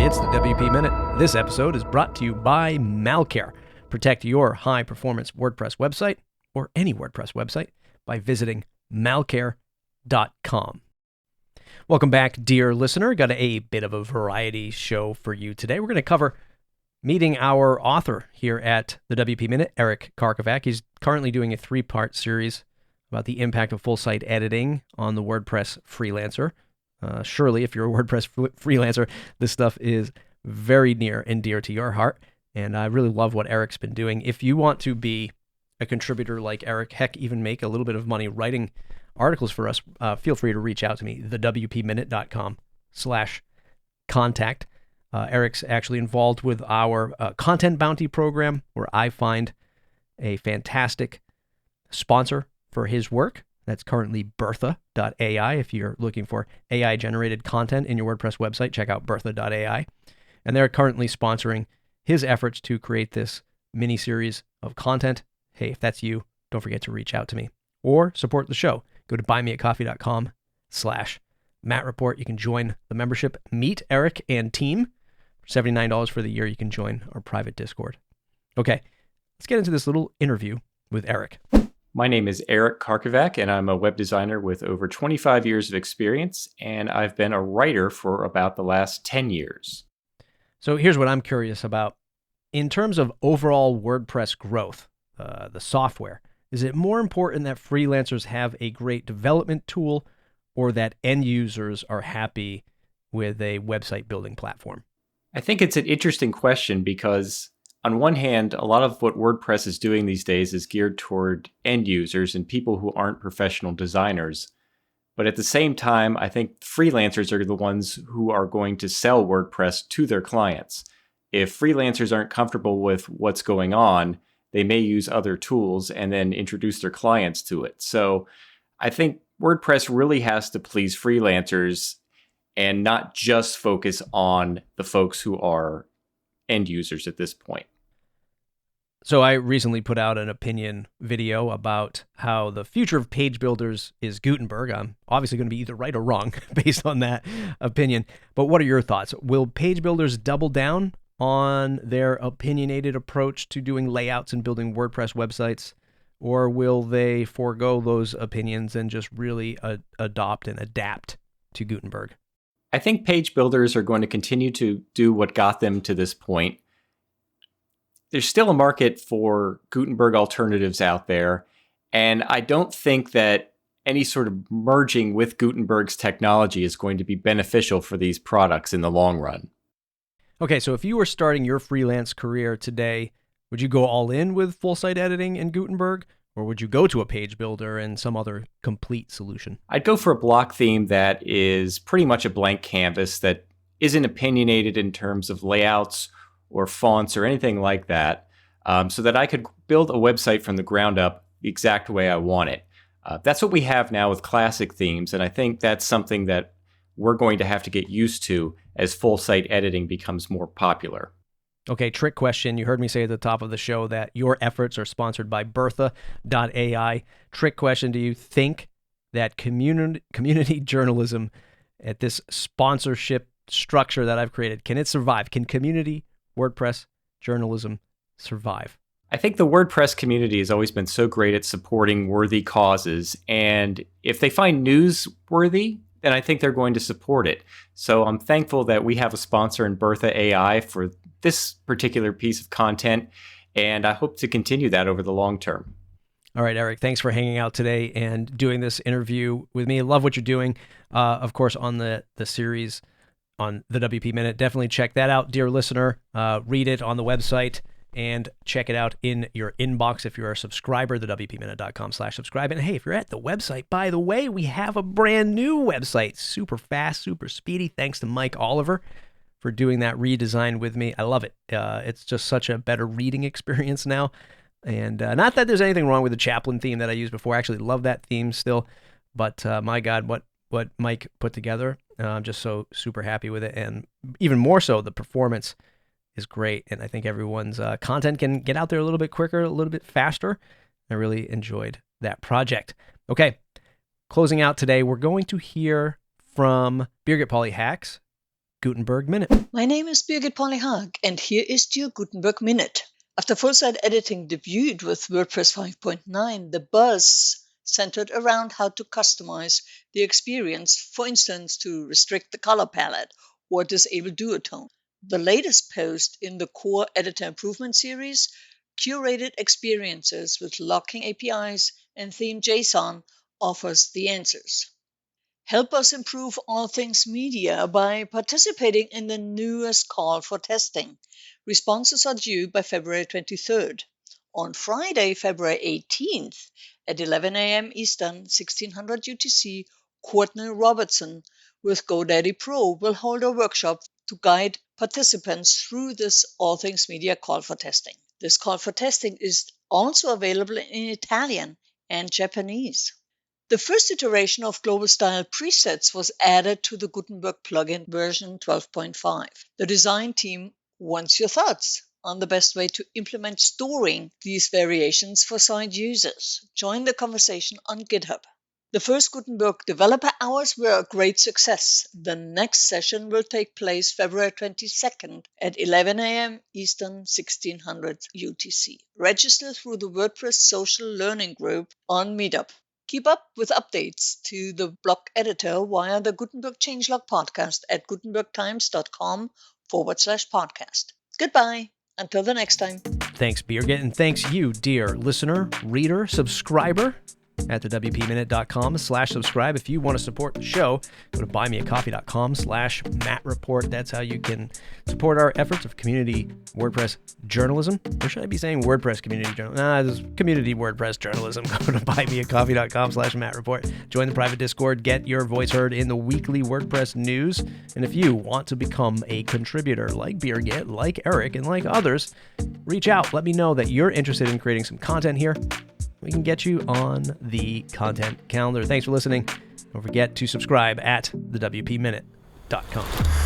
It's the WP Minute. This episode is brought to you by Malcare. Protect your high-performance WordPress website, or any WordPress website, by visiting malcare.com. Welcome back, dear listener. Got a bit of a variety show for you today. We're going to cover meeting our author here at the WP Minute, Eric Karkovac. He's currently doing a 3-part series about the impact of full-site editing on the WordPress freelancer. Surely, if you're a WordPress freelancer, this stuff is very near and dear to your heart, and I really love what Eric's been doing. If you want to be a contributor like Eric, heck, even make a little bit of money writing articles for us, feel free to reach out to me, thewpminute.com/contact. Eric's actually involved with our Content Bounty program, where I find a fantastic sponsor for his work. That's currently Bertha.ai. If you're looking for AI-generated content in your WordPress website, check out Bertha.ai. And they're currently sponsoring his efforts to create this mini-series of content. Hey, if that's you, don't forget to reach out to me. Or support the show. Go to buymeacoffee.com/MattReport. You can join the membership. Meet Eric and team. For $79 for the year, you can join our private Discord. Okay, let's get into this little interview with Eric. My name is Eric Karkovac, and I'm a web designer with over 25 years of experience, and I've been a writer for about the last 10 years. So here's what I'm curious about. In terms of overall WordPress growth, the software, is it more important that freelancers have a great development tool or that end users are happy with a website building platform? I think it's an interesting question because on one hand, a lot of what WordPress is doing these days is geared toward end users and people who aren't professional designers. But at the same time, I think freelancers are the ones who are going to sell WordPress to their clients. If freelancers aren't comfortable with what's going on, they may use other tools and then introduce their clients to it. So I think WordPress really has to please freelancers and not just focus on the folks who are end users at this point. So I recently put out an opinion video about how the future of page builders is Gutenberg. I'm obviously going to be either right or wrong based on that opinion. But what are your thoughts? Will page builders double down on their opinionated approach to doing layouts and building WordPress websites? Or will they forego those opinions and just really adopt and adapt to Gutenberg? I think page builders are going to continue to do what got them to this point. There's still a market for Gutenberg alternatives out there, and I don't think that any sort of merging with Gutenberg's technology is going to be beneficial for these products in the long run. Okay, so if you were starting your freelance career today, would you go all in with full site editing and Gutenberg? Or would you go to a page builder and some other complete solution? I'd go for a block theme that is pretty much a blank canvas, that isn't opinionated in terms of layouts or fonts or anything like that, so that I could build a website from the ground up the exact way I want it. That's what we have now with classic themes, and I think that's something that we're going to have to get used to as full site editing becomes more popular. Okay, trick question. You heard me say at the top of the show that your efforts are sponsored by Bertha.ai. Trick question. Do you think that community journalism at this sponsorship structure that I've created, can it survive? Can community WordPress journalism survive? I think the WordPress community has always been so great at supporting worthy causes. And if they find newsworthy, then I think they're going to support it. So I'm thankful that we have a sponsor in Bertha.ai for this particular piece of content, and I hope to continue that over the long term. All right, Eric, thanks for hanging out today and doing this interview with me. I love what you're doing, of course, on the series on the WP Minute. Definitely check that out, dear listener. Read it on the website and check it out in your inbox if you're a subscriber, thewpminute.com/subscribe. And hey, if you're at the website, by the way, we have a brand new website, super fast, super speedy. Thanks to Mike Oliver for doing that redesign with me. I love it. It's just such a better reading experience now. And not that there's anything wrong with the Chaplin theme that I used before. I actually love that theme still. But my God, what Mike put together, I'm just so super happy with it. And even more so, the performance is great. And I think everyone's content can get out there a little bit quicker, a little bit faster. I really enjoyed that project. Okay, closing out today, we're going to hear from Birgit Polly Hacks. Gutenberg Minute. My name is Birgit Polly-Haag, and here is your Gutenberg Minute. After full-site editing debuted with WordPress 5.9, the buzz centered around how to customize the experience, for instance, to restrict the color palette or disable duotone. The latest post in the core editor improvement series, Curated Experiences with Locking APIs and Theme JSON, offers the answers. Help us improve all things media by participating in the newest call for testing. Responses are due by February 23rd. On Friday, February 18th at 11 a.m. Eastern, 1600 UTC, Courtney Robertson with GoDaddy Pro will hold a workshop to guide participants through this all things media call for testing. This call for testing is also available in Italian and Japanese. The first iteration of global style presets was added to the Gutenberg plugin version 12.5. The design team wants your thoughts on the best way to implement storing these variations for site users. Join the conversation on GitHub. The first Gutenberg developer hours were a great success. The next session will take place February 22nd at 11 a.m. Eastern, 1600 UTC. Register through the WordPress social learning group on Meetup. Keep up with updates to the blog editor via the Gutenberg Changelog podcast at gutenbergtimes.com/podcast. Goodbye. Until the next time. Thanks, Birgit, and thanks you, dear listener, reader, subscriber at thewpminute.com/subscribe. If you want to support the show, go to buymeacoffee.com/mattreport. That's how you can support our efforts of community WordPress journalism. Or should I be saying WordPress community journalism? This is community WordPress journalism. Go to buymeacoffee.com/mattreport. Join the private Discord. Get your voice heard in the weekly WordPress news. And if you want to become a contributor like Birgit, like Eric, and like others, reach out. Let me know that you're interested in creating some content here. We can get you on the content calendar. Thanks for listening. Don't forget to subscribe at thewpminute.com.